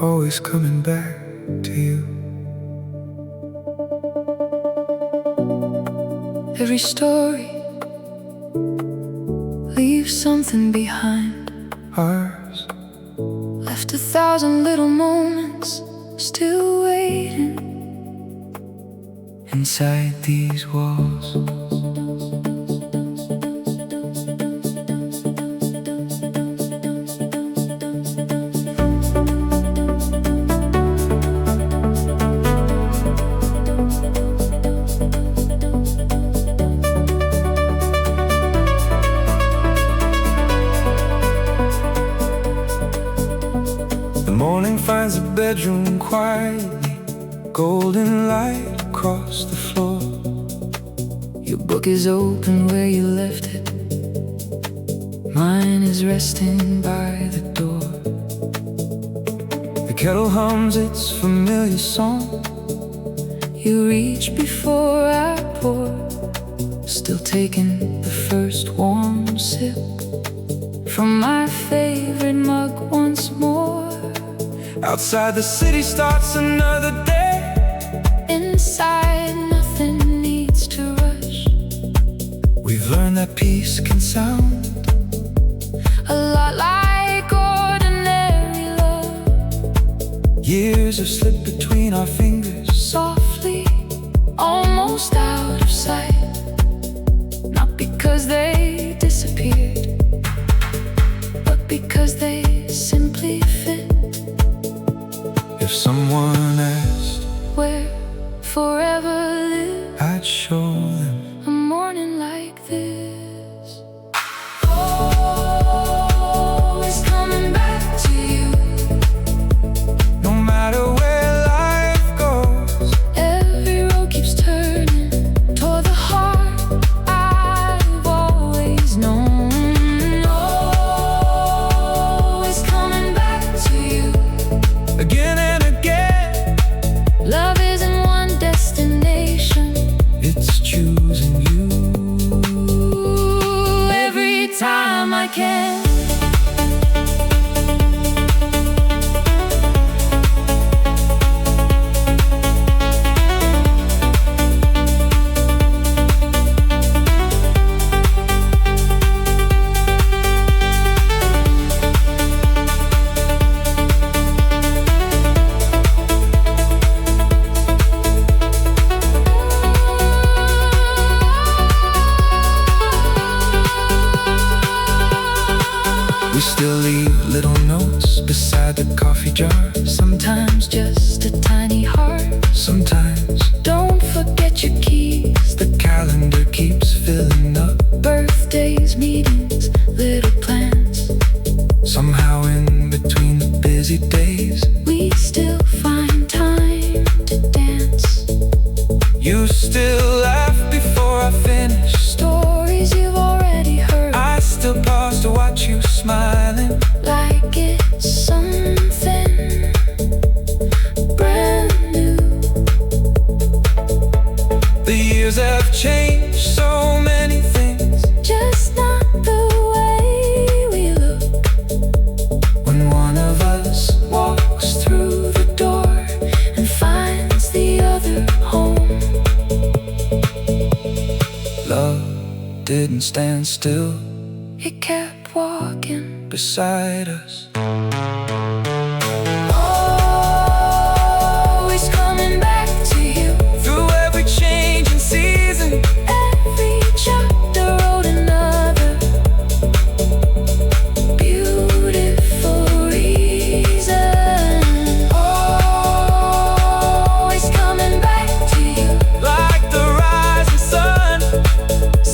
Always coming back to you. Every story leaves something behind. Ours, Left 1,000 little moments still waiting inside these walls. Morning finds the bedroom quietly, golden light across the floor. Your book is open where you left it. Mine is resting by the door. The kettle hums its familiar song. You reach before I pour, still taking the first warm sip from my favorite mug once more. Outside the city starts another day. Inside nothing needs to rush. We've learned that peace can sound a lot like ordinary love. Years have slipped between our fingers, Softly, almost out of sight. Not because they disappeared, but because they simply fit. If someone asked Where forever lives, I'd show them. a morning like this. Always coming back to you. No matter where life goes, Every road keeps turning toward the heart I've always known. Always coming back to you. again and again, Love isn't one destination. it's choosing you. Every time I can. We still leave little notes beside the coffee jar. Sometimes just a tiny heart. Sometimes Don't forget your keys. the calendar keeps filling up. Birthdays, meetings, little plans. Somehow in between the busy days, We still find time to dance. you still laugh before I finish. Stories you've already heard, I still pause to watch you smiling. like it's something brand new. The years have changed so many things. Just not the way we look. When one of us Walks through the door and finds the other home. love didn't stand still It kept walking. beside us. Always coming back to you. Through every change in season, Every chapter wrote another beautiful reason. Always coming back to you. like the rising sun,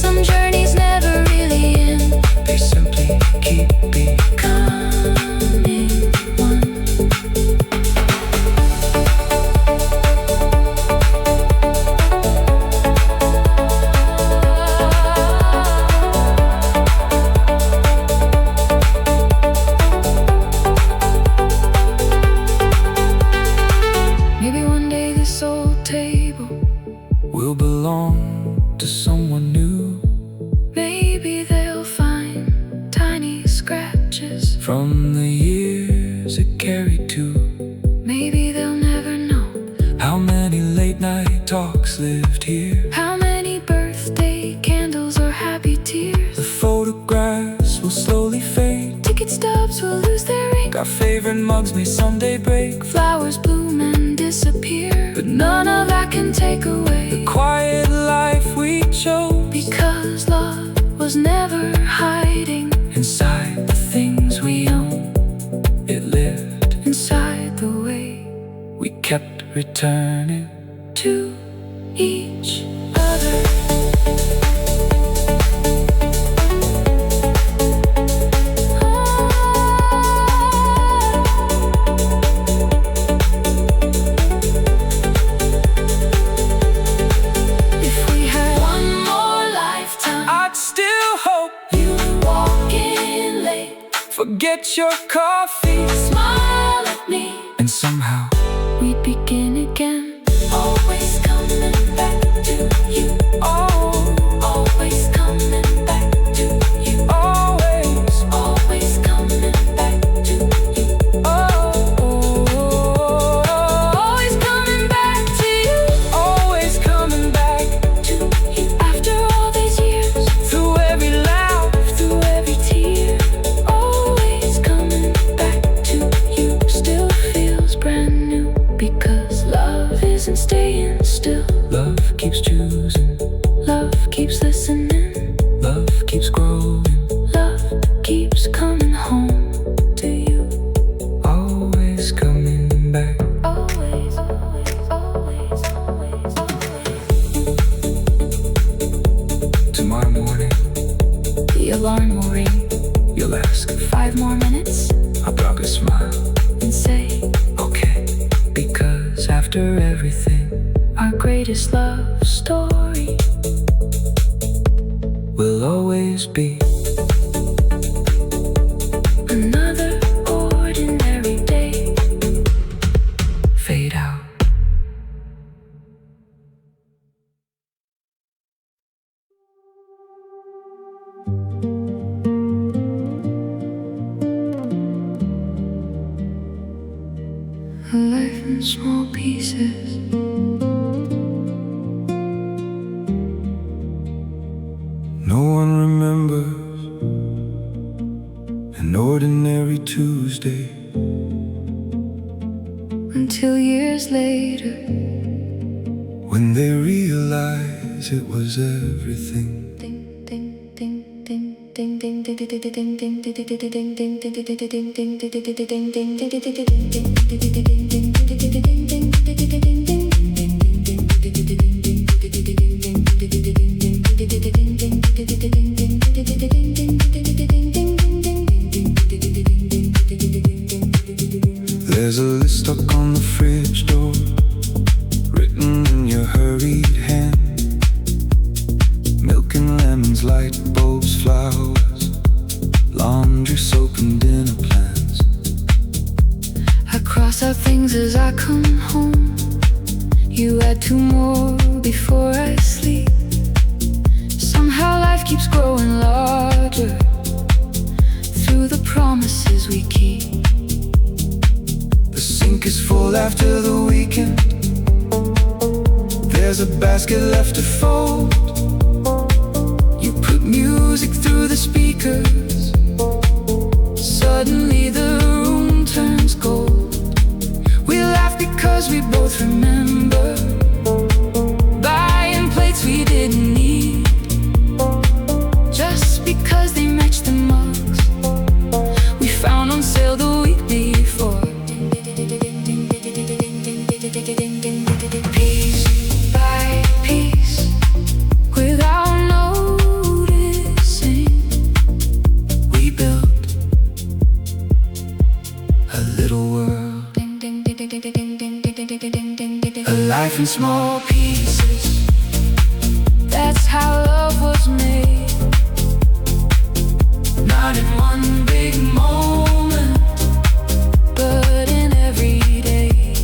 Some journeys never really end. they simply keep Coming one. Maybe one day this old table will belong to someone new. Maybe they'll find tiny scratches From the years it carried too. Maybe they'll never know How many late night talks lived here. how many birthday candles or happy tears. The photographs will slowly fade. Ticket stubs will lose their ink. Our favorite mugs may someday break. Flowers bloom and disappear, but none of that can take away The quiet life we chose, because love was never hiding inside the things we own. It lived inside the way we kept returning to each other. If we had one more lifetime, I'd still hope you'd walk in late, forget your coffee, smile at me, and somehow we'd begin again. Always coming back to you. oh, Always coming back to you. always Always coming back to you. Always coming back to you. always coming back To you. After all these years, through every laugh. through every tear, always coming back to you. Still feels brand new because love isn't staying still. Love keeps choosing, Love keeps listening. love keeps growing. Love keeps coming home to you. Always coming back. Always, always, always, always, always. Tomorrow morning The alarm will ring. you'll ask, 5 more minutes I'll probably smile, and say, okay. Because after everything, our greatest love story will always be another ordinary day. fade out. A life in small pieces. No one remembers an ordinary Tuesday. Until years later, When they realize it was everything. ding ding ding ding ding ding ding ding ding ding ding ding There's a list stuck on the fridge door, written in your hurried hand. Milk and lemons, light bulbs, flowers, laundry, soap and dinner plans. I cross out things as I come home. You add 2 more before I sleep. Somehow life keeps growing larger through the promises we keep. The sink is full after the weekend. There's a basket left to fold. You put music through the speakers. Suddenly the room turns gold. We laugh because we both remember buying plates we didn't need, just because they matched the mugs we found on sale the week before. Piece by piece, without noticing, we built a little world, a life in small pieces. That's how love was made. Not in one big moment, but in every day.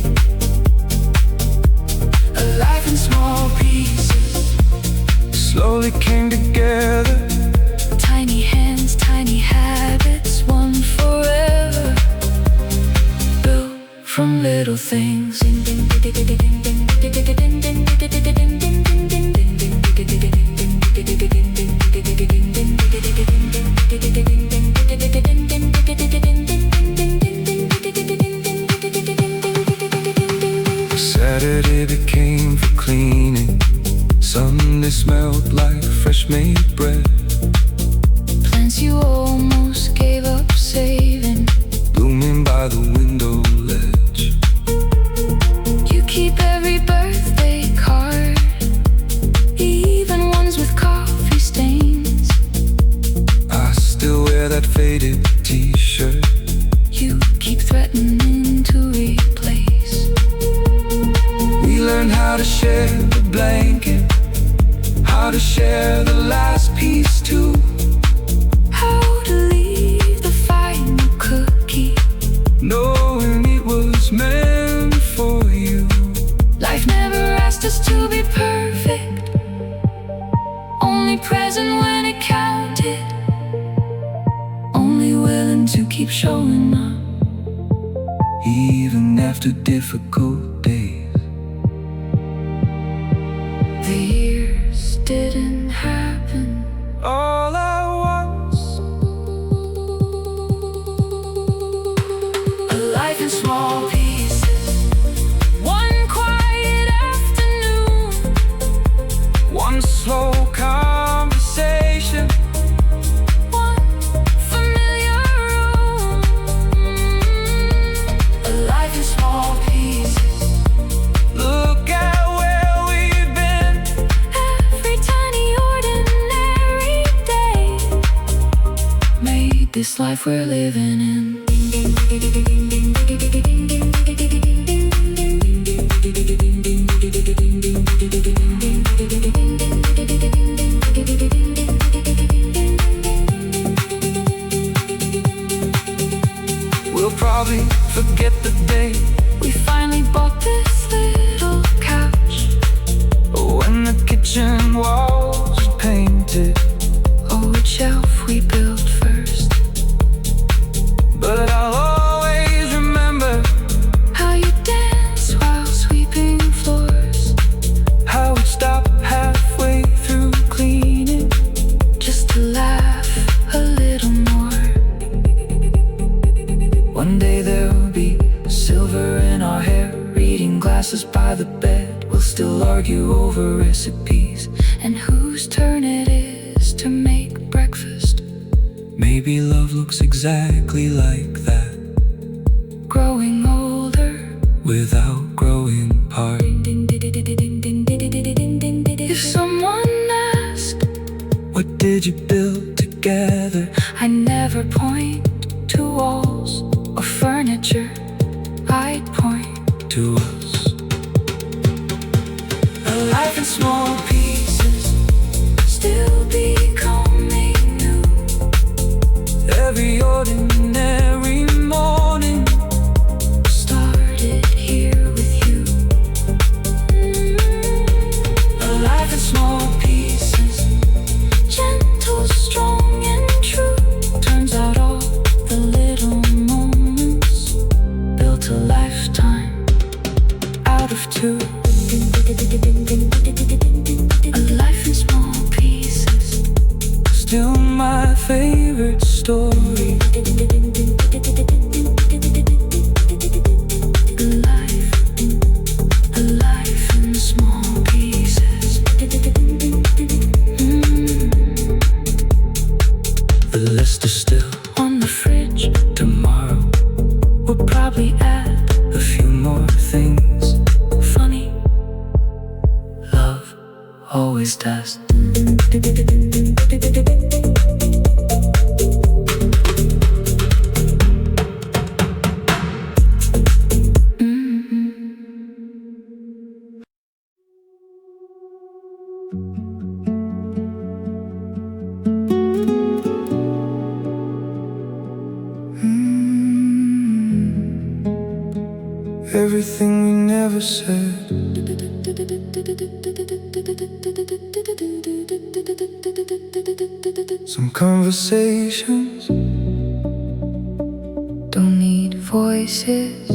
A life in small pieces. pieces slowly came together. Tiny hands, tiny habits, one forever, built from little things. Saturday became for cleaning. Sunday smelled like fresh made bread. Plans you almost gave up saving, Blooming by the window ledge. you keep every birthday card, even ones with coffee stains. I still wear that faded t-shirt You keep threatening to replace. We learned how to share the blanket, how to share the last piece too. How to leave the final cookie, Knowing it was meant for you. life never asked us to be perfect, only present when it counted, only willing to keep showing up, Even after difficult days. the years didn't happen All at once. a life in small pieces. One quiet afternoon, One slow conversation. one familiar room, a life in small pieces. Look at where we've been. Every tiny ordinary day made this life we're living in. We'll probably forget the day We finally bought this little couch, when the kitchen walls were painted. oh, which shelf we built first. But I'll always remember How you dance while sweeping floors, how we'd stop halfway through cleaning. just to laugh a little more. One day there'll be silver in our hair, reading glasses by the bed. We'll still argue over recipes And whose turn it is to make breakfast. Maybe love looks exactly like that, Growing older, without growing apart. if someone asked, What did you build together? I never point to walls or furniture, I'd point To us, a life in small pieces, still becoming new. every ordinary morning. Started here with you. A life in small pieces, Gentle, strong, and true. Turns out all the little moments built a lifetime out of two. A life in small pieces. still my favorite story. A life in small pieces. The list is still On the fridge, tomorrow. we'll probably add A few more things, funny. love always does. Everything we never said, Some conversations don't need voices.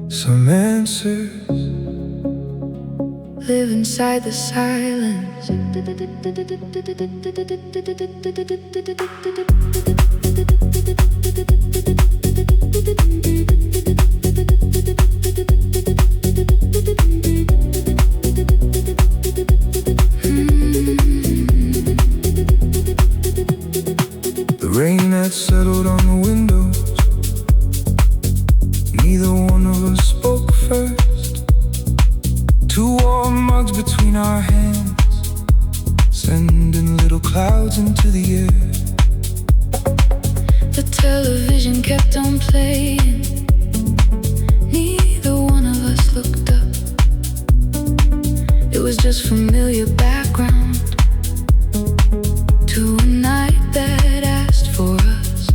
Some answers Live inside the silence. The rain had settled on the windows. Neither one of us spoke first. Two warm mugs between our hands, sending little clouds into the air. The television kept on playing. Neither one of us looked up. It was just familiar background to a night that asked for us.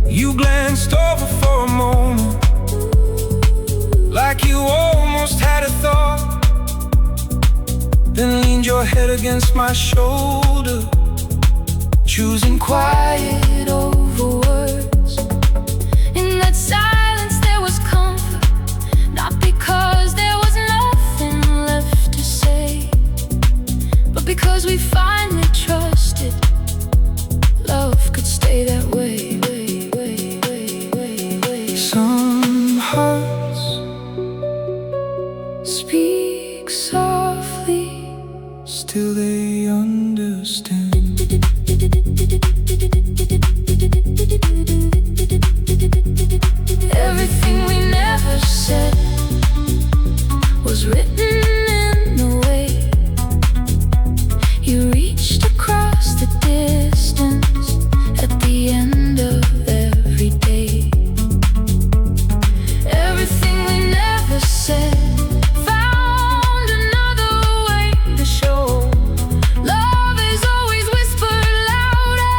You glanced over for a moment, like you almost had a thought, then leaned your head against my shoulder, choosing quiet over words. In that silence there was comfort, not because there was nothing left to say, but because we finally trusted love could stay that way. Some hearts Speak softly, still they understand. everything we never said was written in the way you reached across the distance at the end of every day. Everything we never said found another way to show love is always whispered louder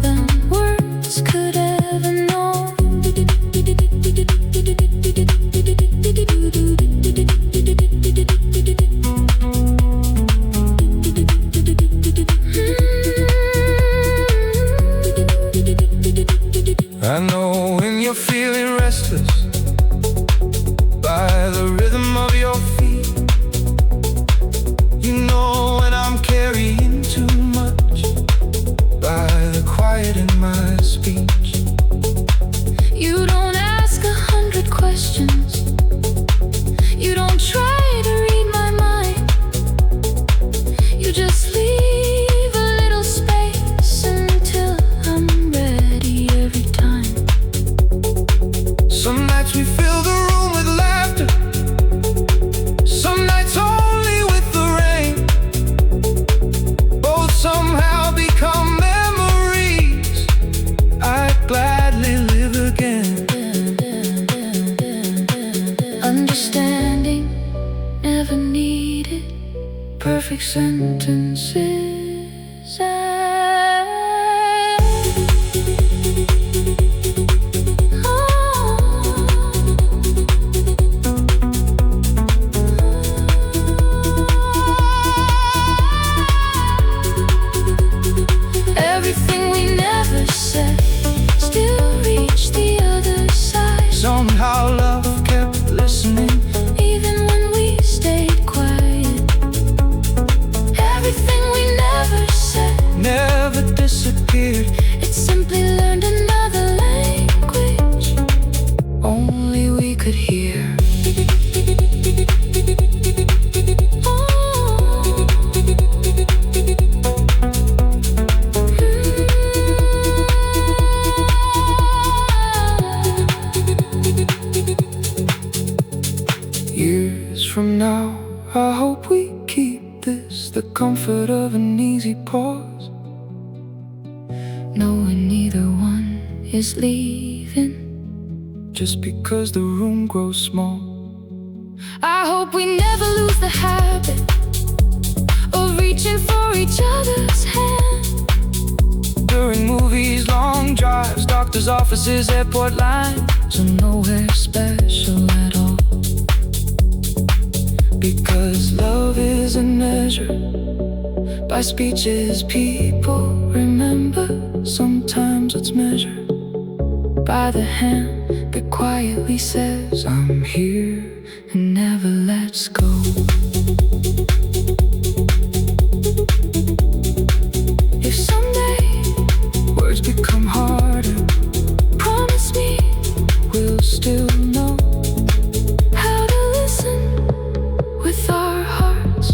than words could ever know. I know when you're feeling restless by the rhythm of your feet. You know when I'm carrying too much by the quiet in my speech. You don't ask 100 questions. You don't try to read my mind. You just leave a little space until I'm ready every time. Some nights we fill the room with laughter, some nights only with the rain. Both somehow become memories I'd gladly live again. Understanding never needed perfect sentences. Everything we never said still reached the other side. Somehow love kept listening. Even when we stayed quiet, everything we never said Never disappeared. it simply learned another language only we could hear. Years from now, I hope we keep this, the comfort of an easy pause, Knowing neither one is leaving. just because the room grows small. I hope we never lose the habit of reaching for each other's hand. During movies, long drives, doctor's offices, airport lines, So nowhere special at all. because love is a measure by speeches people remember. Sometimes it's measured by the hand that quietly says, I'm here, and never lets go. If someday words become harder, promise me we'll still know how to listen with our hearts.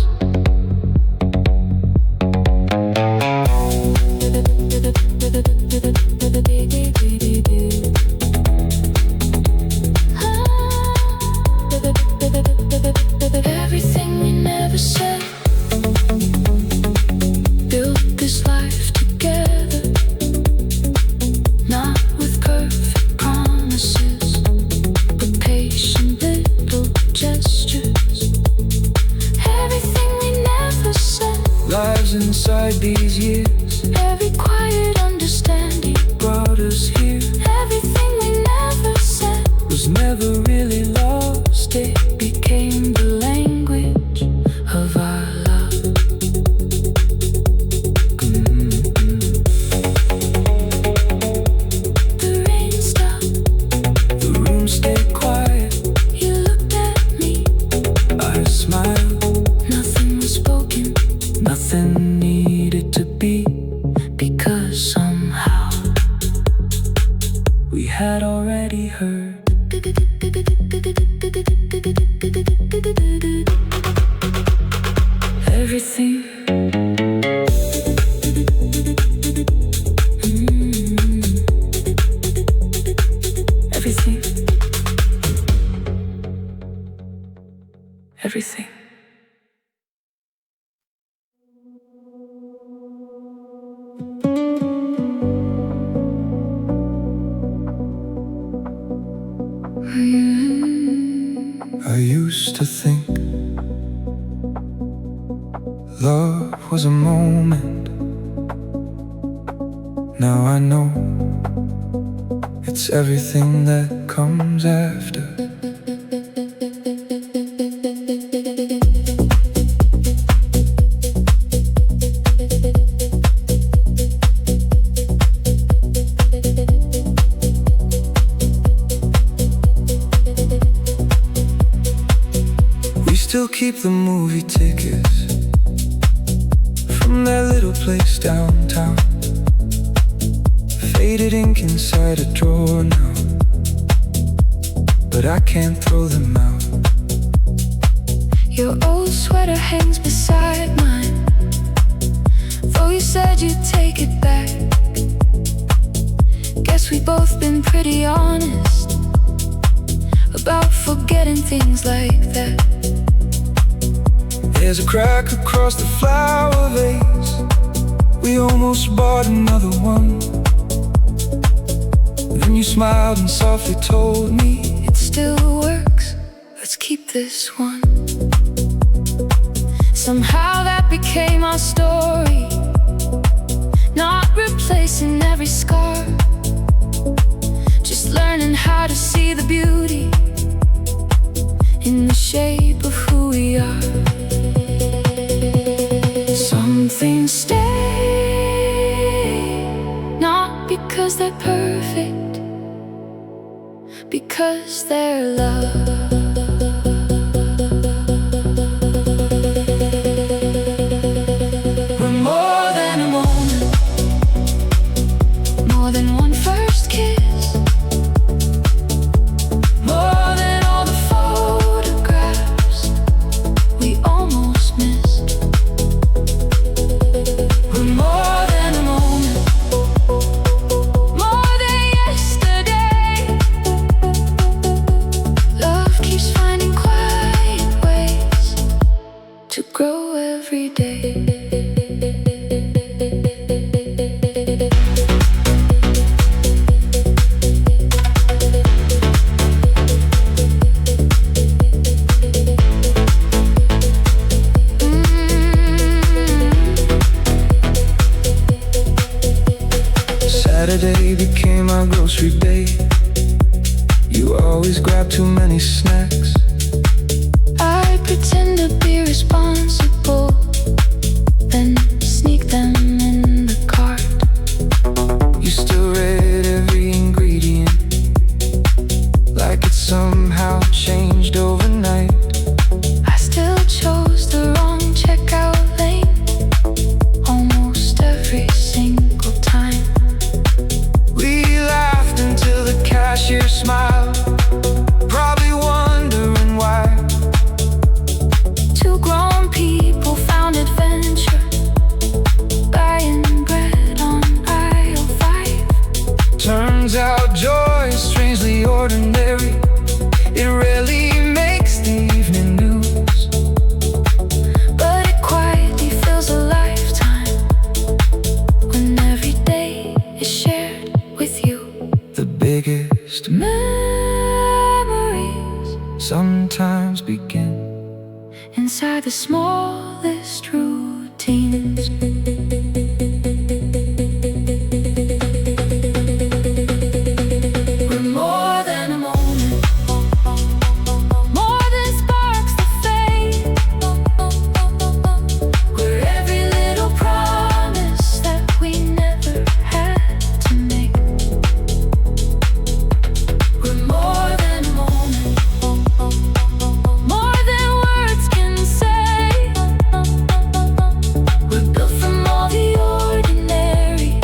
Everything we never said, built this life together, not with perfect promises, but patient little gestures. Everything we never said Lives inside these years, every quiet understanding brought us here. everything we never said Was never really lost, it became the language of our love. The rain stopped, the room stayed quiet. you looked at me, I smiled, nothing was spoken, nothing needed to be, because somehow we had already heard. everything. Everything. Everything. I used to think love was a moment. Now I know it's everything that comes after. We still keep the movie tickets from that little place downtown. Faded ink inside a drawer now, but I can't throw them out. Your old sweater hangs beside mine, though you said you'd take it back. Guess we both been pretty honest about forgetting things like that. There's a crack across the flower vase. We almost bought another one. Then you smiled and softly told me, It still works, let's keep this one. Somehow that became our story, not replacing every scar, just learning how to see the beauty in the shape of who we are. Some things stay, not because they're perfect, because they're love. We're more than a moment, more than one first kiss, more than all the photographs we almost missed. We're more than a moment, more than yesterday. Love keeps finding quiet ways to grow every day. Saturday became our grocery day. You always grab too many snacks. I pretend to be responsible, then sometimes begin inside the smallest routines. We're more than a moment, more than sparks that fade. We're every little promise that we never had to make. We're more than a moment, more than words can say. We're built from all the ordinary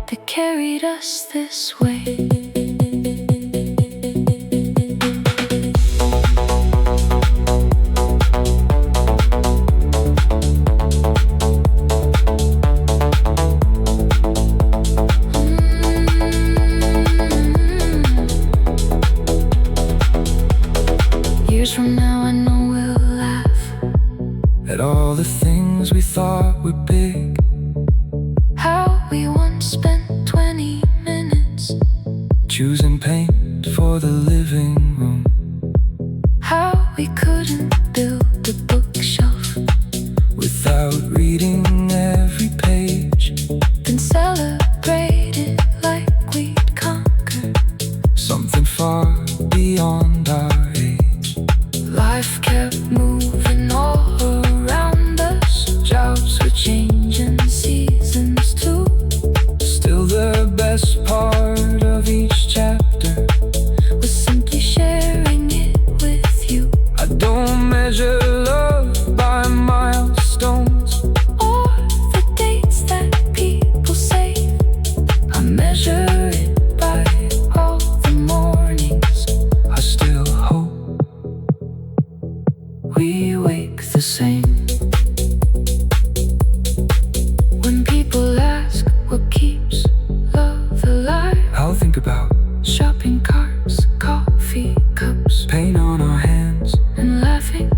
that carried us this way. Years from now I know we'll laugh at all the things we thought were big. how we once spent 20 minutes Choosing paint for the living room. how we couldn't build a bookshelf, Without reading every page. then celebrate it like we'd conquered Something far beyond our age. life kept moving all around us. Jobs were changing, seasons too. Still the best part of each chapter Was simply sharing it with you, I don't measure love by milestones or the dates that people say. I measure it by all the mornings I still hope we wake the same. when people ask what keeps love alive. I'll think about Shopping carts, coffee cups, paint on our hands and laughing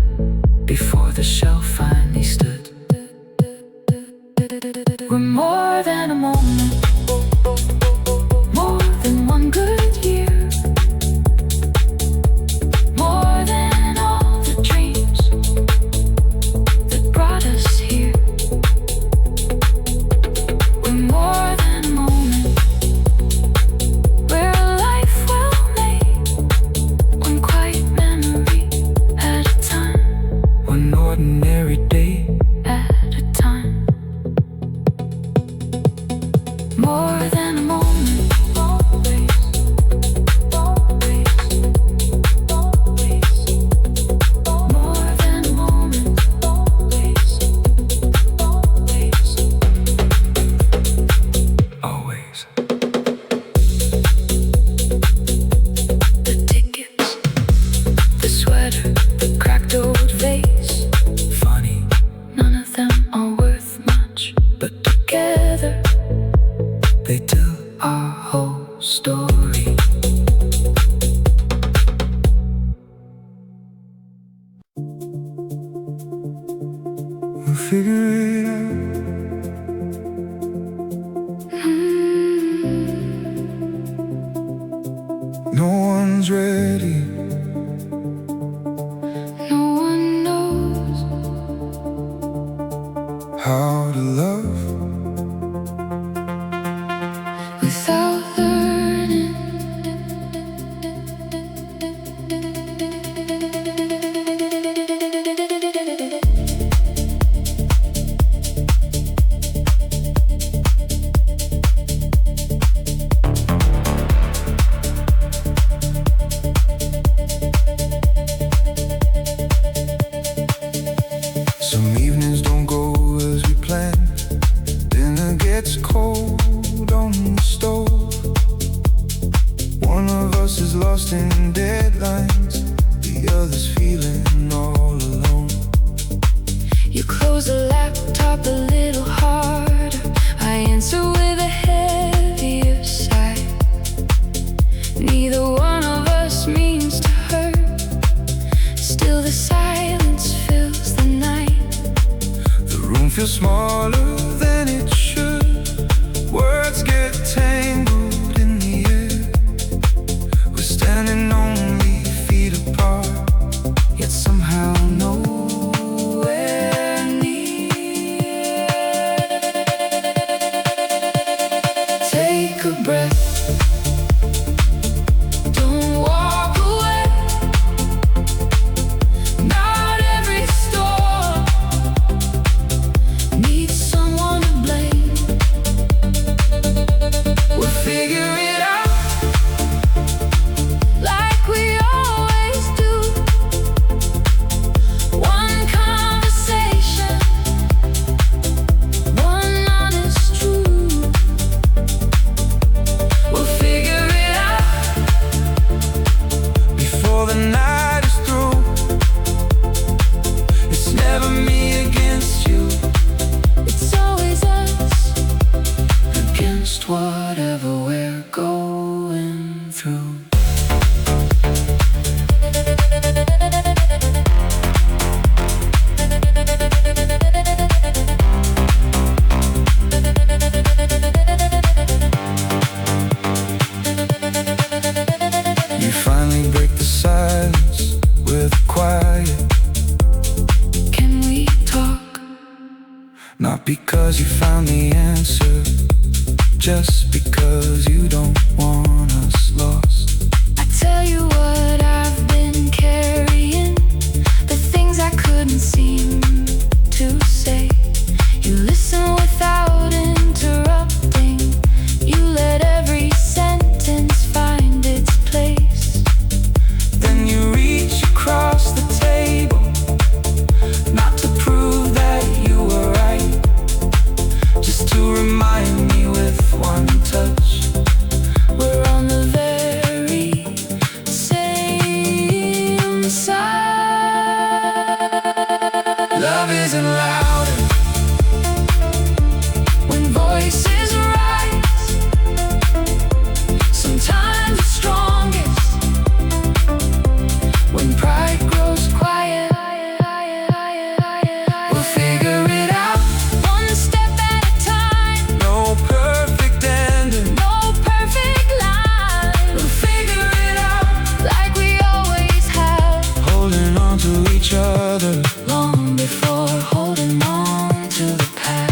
before the shelf finally stood. we're more than a moment, more than one good year, more than all the dreams that brought us here. We're more than a moment, we're a life well made, one quiet memory at a time, One ordinary day. at a time. More than a moment, always, always, always. More than a moment, always, always. Always. The tickets, the sweater, the cracked old vase. Funny, None of them are worth much, but together they tell our whole story. we'll figure it out. No one's ready. No one knows How to love without learning. Some evenings don't go as we planned. Dinner gets cold on the stove. One of us is lost in deadlines, the other's feeling all alone. You close the laptop a little harder. I answer with a heavier sigh. Neither one of us means to hurt. Still the silence fills the night. The room feels smaller than it should. Words get tangled in the air. We're standing only feet apart. because you found the answer, just because you don't want us lost. I tell you what I've been carrying, the things I couldn't seem to say. You listen without interrupting, you let every sentence find its place. Then you reach across the table, not to prove that you were right, just to remind me with one touch We're on the very same side. Love isn't louder When voices rise, sometimes it's strongest when pride grows quiet. We'll figure it out, One step at a time, no perfect ending. no perfect line. We'll figure it out, Like we always have, holding on to each other. long before holding on to the past.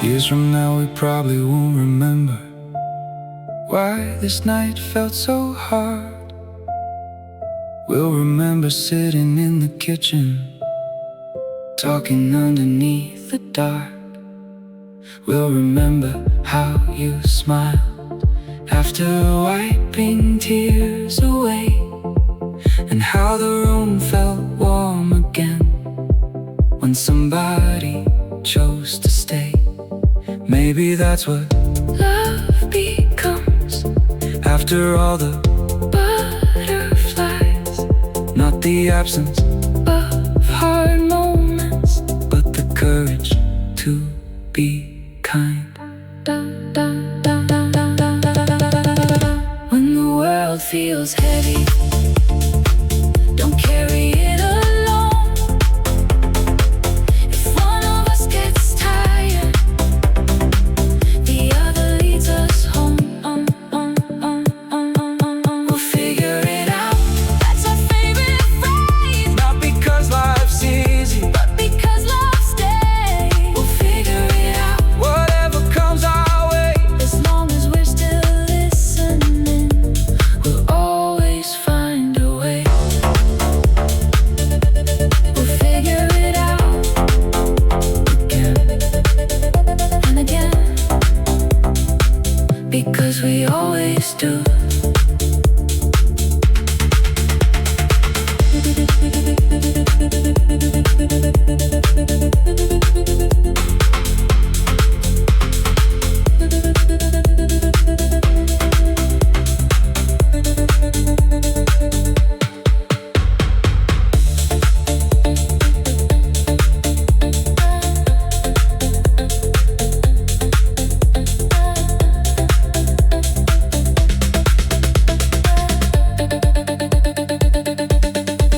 Years from now we probably won't remember why this night felt so hard. We'll remember sitting in the kitchen, talking underneath the dark. We'll remember how you smiled after wiping tears away, and how the room felt warm again when somebody chose to stay. Maybe that's what Love becomes after all the butterflies, not the absence, of hard moments. but the courage to be kind. When the world feels heavy, don't carry it alone. If one of us gets tired, the other leads us home. We'll figure it out, That's our favorite phrase, not because life's easy, but because love stays. we'll figure it out, whatever comes our way. As long as we're still listening, we'll always find a way. We'll figure it out again and again, because we always do.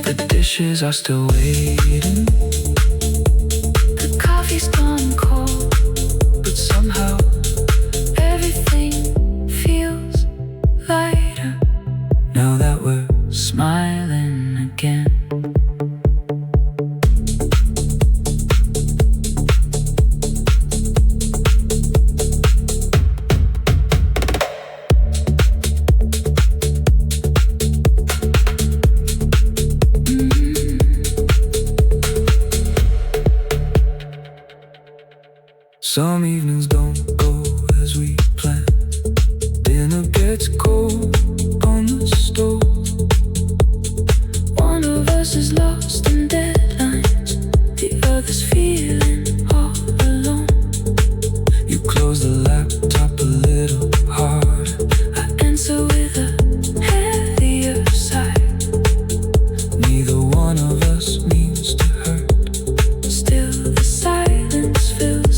The dishes are still waiting, The coffee's gone cold, but somehow everything feels lighter now that we're smiling again. Some evenings don't go as we planned. Dinner gets cold on the stove. One of us is lost in deadlines, the other's feeling all alone. You close the laptop a little harder. I answer with a heavier sigh. Neither one of us means to hurt. Still the silence feels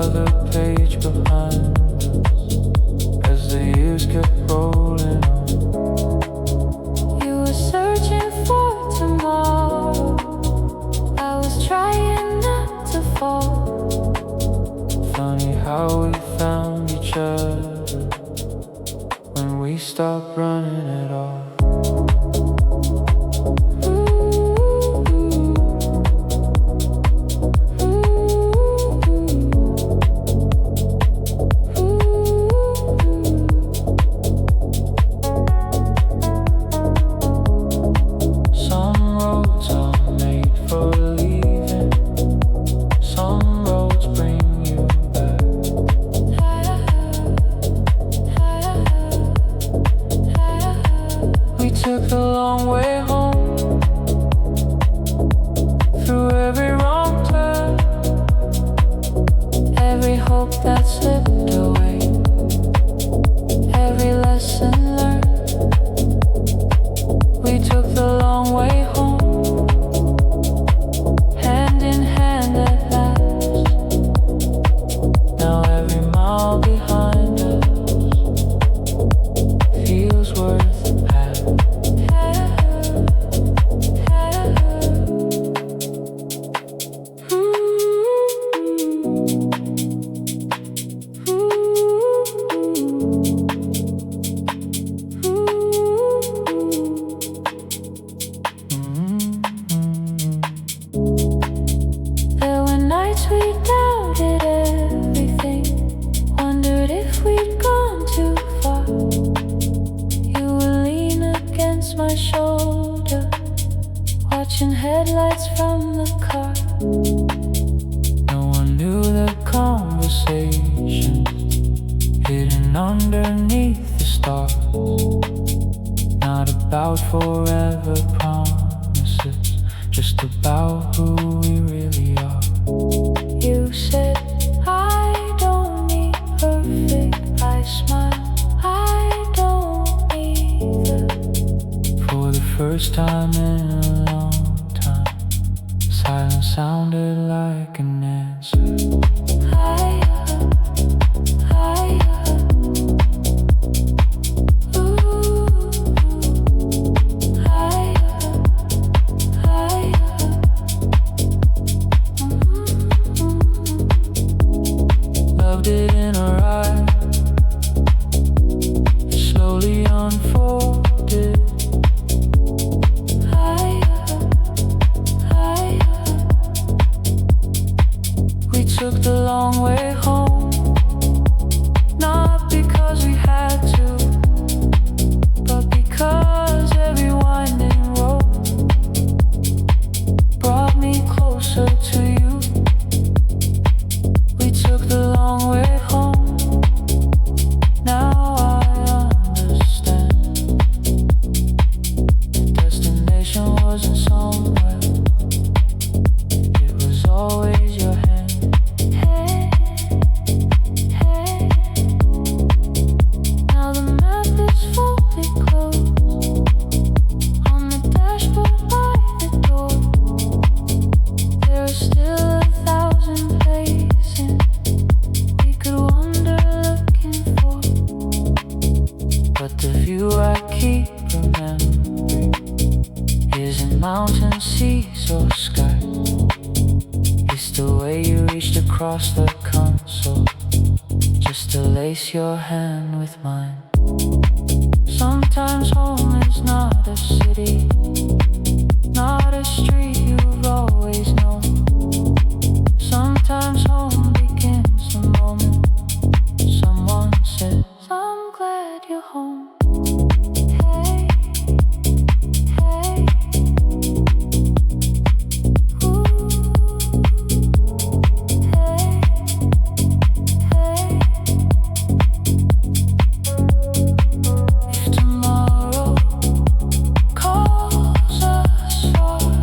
other page behind us as the years kept rolling on. You were searching for tomorrow. I was trying not to fall. Funny how we found each other when we stopped running at all. Took the long way home through every wrong turn, every hope that slipped away, every lesson learned. We took the long way home, hand in hand at last. Now every mile behind us feels worth a path. There were nights we doubted everything, wondered if we'd gone too far. You would lean against my shoulder, watching headlights from the car. No one knew the conversation hidden underneath the stars. Not about forever promises, just about who we really are. You said, I don't need perfect. I smile, I don't either. For the first time in a long time, silence sounded like an answer. Loved it in our eyes, it slowly unfolded. We took the long way home, not because we had to, but because every winding road brought me closer to you. We took the long way home, now I understand. The destination wasn't somewhere, it was always your hand. Hey, hey. Now the map is folded close on the dashboard by the door. There are still 1,000 places we could wander looking for, but the view I keep remembering isn't mountains, seas, or sky. It's the way you reached across the console just to lace your hand with mine. Sometimes home is not a city, not a street you've always known. Sometimes home begins the moment someone says, I'm glad you're home. Hey, hey. Ooh, hey, hey. If tomorrow calls us farther,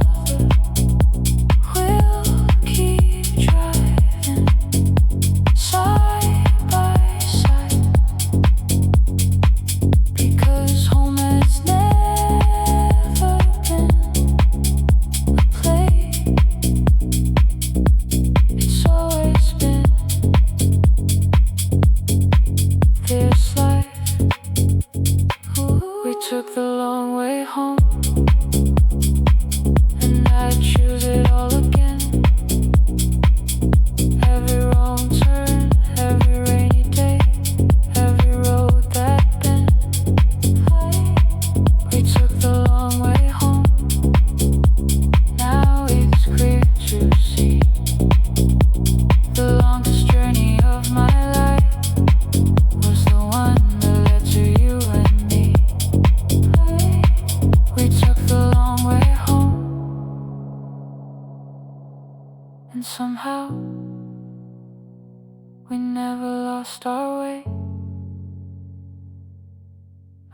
we never lost our way.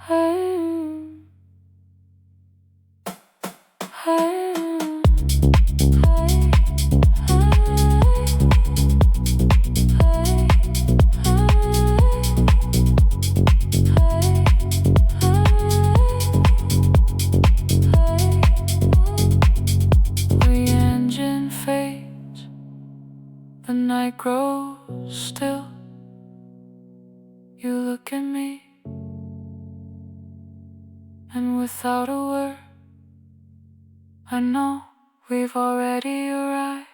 Hey, hey, hey, the engine fades, the night grows still. You look at me, and without a word, I know we've already arrived.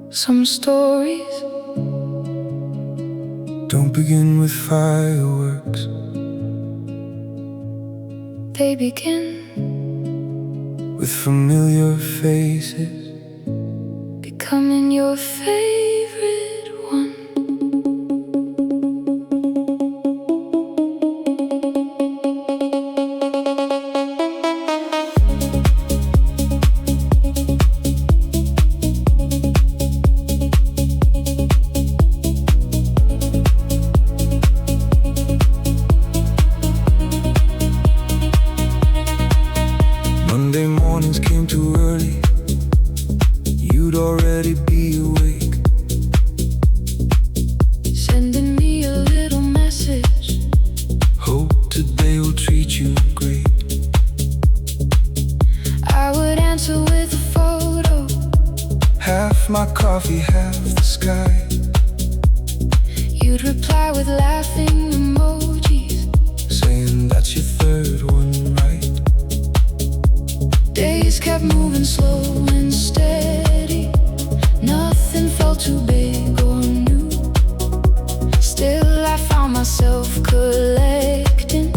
Some stories don't begin with fireworks. they begin With familiar faces, becoming your favorite one. Monday mornings came too early. You'd already be awake. Sending me a little message. Hope today will treat you great. I would answer with a photo. Half my coffee, half the sky. You'd reply with laughing emojis, saying that's your third one, right? days kept moving slow and steady. Nothing felt too big or new. Still I found myself collecting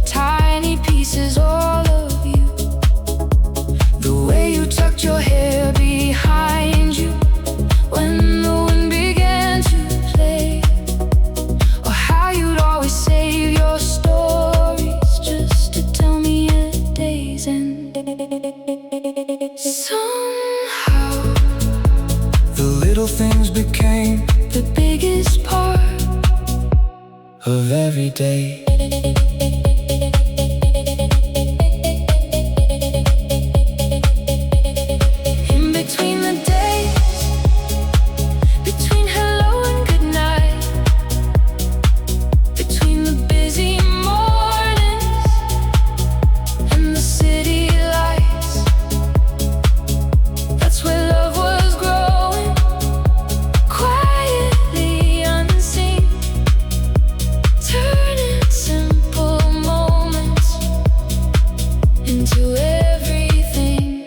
tiny pieces, all of you. The way you tucked your hair behind you when the wind began to play, or how you'd always save your stories just to tell me at day's end. Somehow The little things became the biggest part of every day. in between the days, between hello and goodnight, between the busy mornings and the city lights. That's where love was growing, quietly unseen, turning simple moments into everything.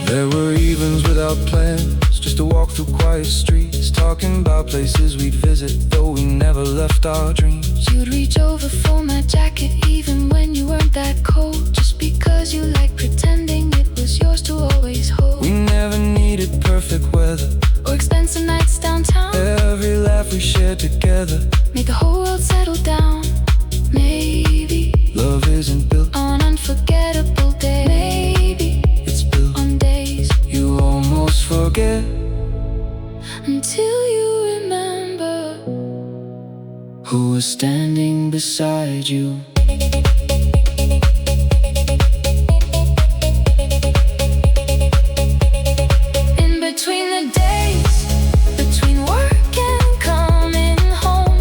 There were evenings without plans, just to walk through quiet streets, talking about places we'd visit, though we never left our dreams. You'd reach over for my jacket even when you weren't that cold, just because you like pretending it was yours to always hold. We never needed perfect weather, Or expensive nights downtown. every laugh we shared together. Made the whole world settle down. Maybe Love isn't built, on unforgettable days. Maybe it's built on days you almost forget. until you remember Who was standing beside you? in between the days, between work and coming home,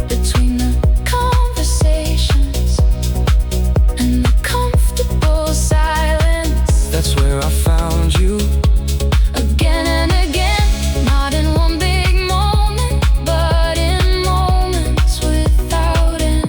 between the conversations and the comfortable silence. That's where I found you. Again and again, not in one big moment, but in moments without end.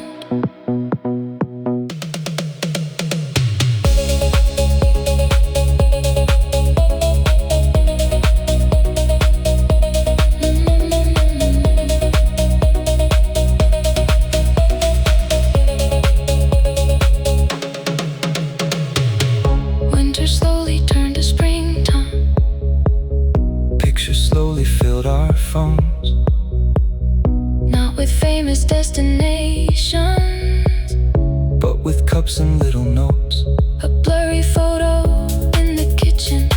phones, not with famous destinations, but with cups and little notes. a blurry photo in the kitchen,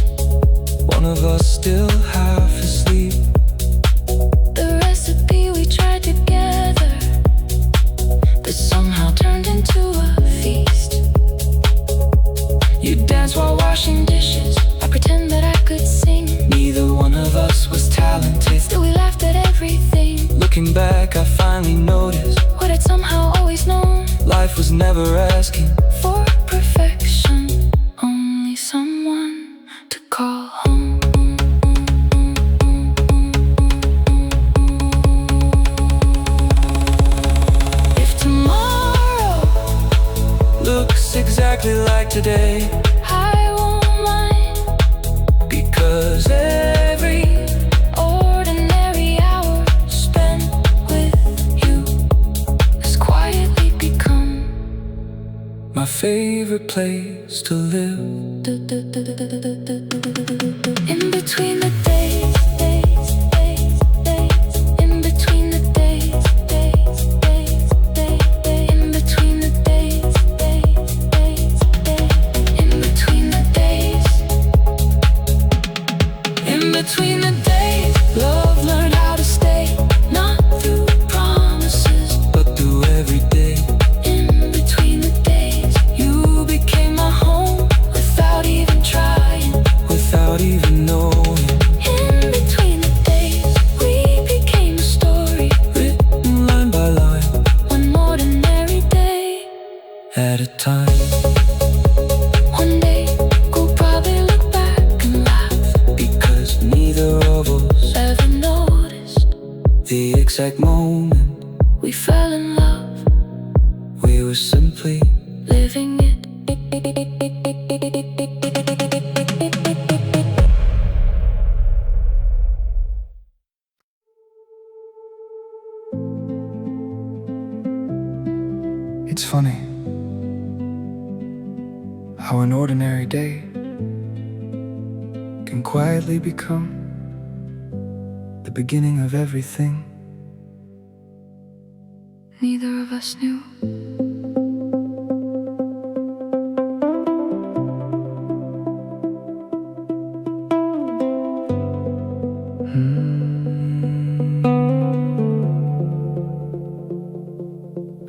One of us still half asleep. the recipe we tried together that somehow turned into a feast. You dance while washing dishes. I pretend that I could sing, Neither one of us was talented. still we laughed at everything. Looking back, I finally noticed What I'd somehow always known, life was never asking. for perfection, only someone to call home. If tomorrow Looks exactly like today, I won't mind, because every ordinary hour spent with you has quietly become my favorite place to live. in between the days, in between the days, in between the days, in between the days, in between the days. Love learned how to stay, not through promises, But through every day, in between the days. You became my home without even trying. without even knowing, In between the days, we became a story, written line by line, one ordinary day at a time. One day, we'll probably look back and laugh, Because neither of us ever noticed the exact moment we fell in love, we were simply living it. It's funny how an ordinary day can quietly become the beginning of everything. Neither of us knew.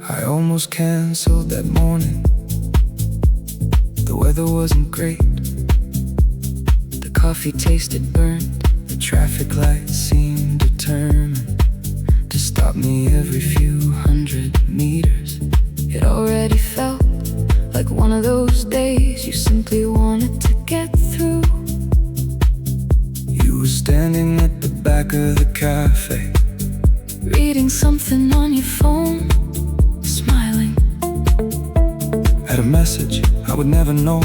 I almost canceled that morning. The weather wasn't great. The coffee tasted burnt. The traffic lights seemed determined to stop me every few hundred meters. It already felt like one of those days you simply wanted to get through. You were standing at the back of the cafe, Reading something on your phone, smiling. had a message I would never know.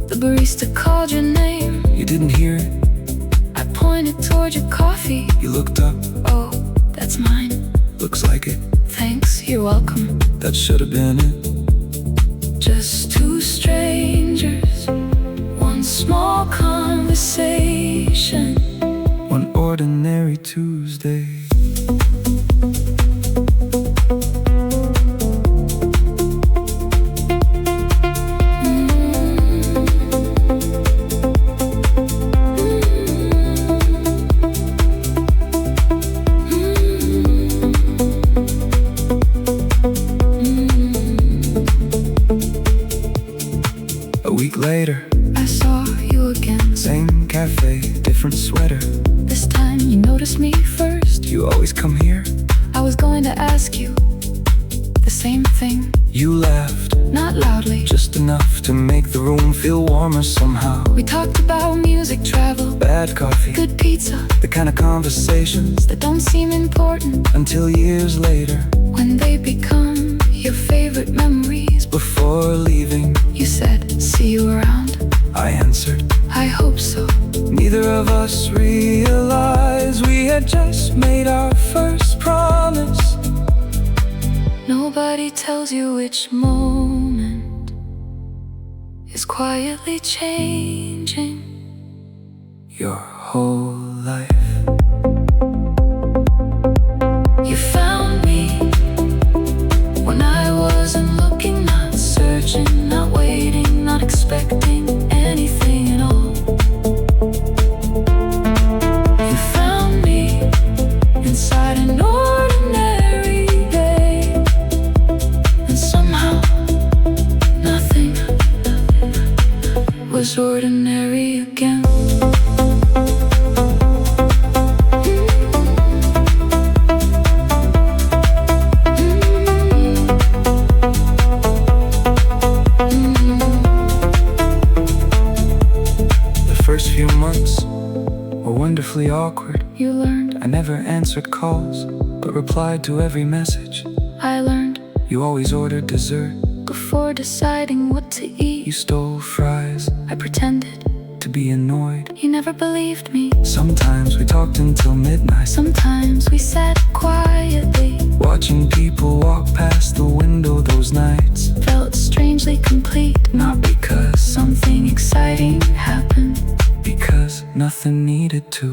The barista called your name. You didn't hear it. I pointed toward your coffee. You looked up. Oh, that's mine. Looks like it. Thanks, you're welcome. That should have been it. Just two strangers, one small conversation, One ordinary Tuesday. A week later, I saw you again. same cafe, different sweater. This time you noticed me first. You always come here. I was going to ask you the same thing, You laughed, not loudly. just enough to make the room feel warmer somehow. We talked about music, travel, Bad coffee, good pizza, the kind of conversations that don't seem important until years later. when they become your favorite memories. Before leaving, You said, see you around. I answered. I hope so. Neither of us realized we had just made our first promise. Nobody tells you which moment is quietly changing Your whole life. awkward. You learned. I never answered calls, but replied to every message. I learned. You always ordered dessert. Before deciding what to eat, You stole fries I pretended. to be annoyed. You never believed me. Sometimes we talked until midnight, Sometimes we sat quietly. watching people walk past the window those nights. Felt strangely complete. Not because, Something exciting happened. because nothing needed to.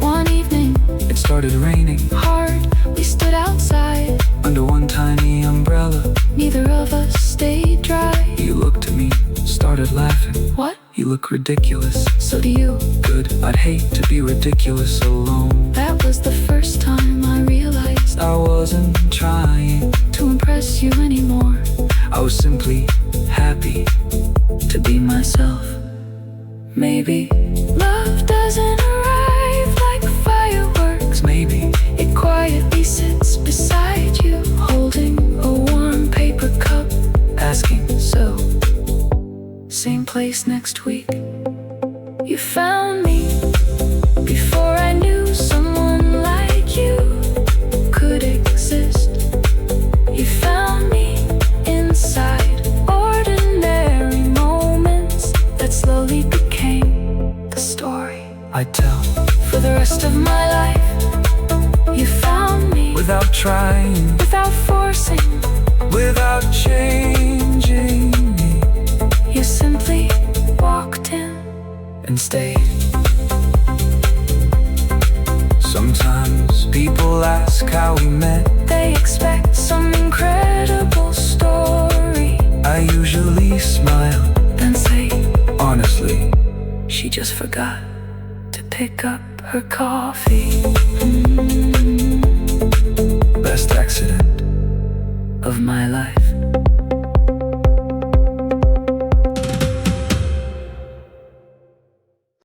One evening, It started raining hard, we stood outside. under one tiny umbrella. Neither of us stayed dry. You looked at me, started laughing. What? You look ridiculous. So do you. Good, I'd hate to be ridiculous alone. That was the first time I realized I wasn't trying, to impress you anymore. I was simply happy To be myself. Maybe, Love doesn't arrive like fireworks. maybe It quietly sits beside you, holding a warm paper cup. asking, So, same place next week. You found me before I knew someone like you could exist. You found me inside ordinary moments that slowly became the story I'd tell for the rest of my life. You found me without trying, without forcing. without changing me, You simply walked in. and stayed. Sometimes people ask how we met. They expect some incredible story, I usually smile, then say honestly. she just forgot to pick up her coffee. Best accident Of my life.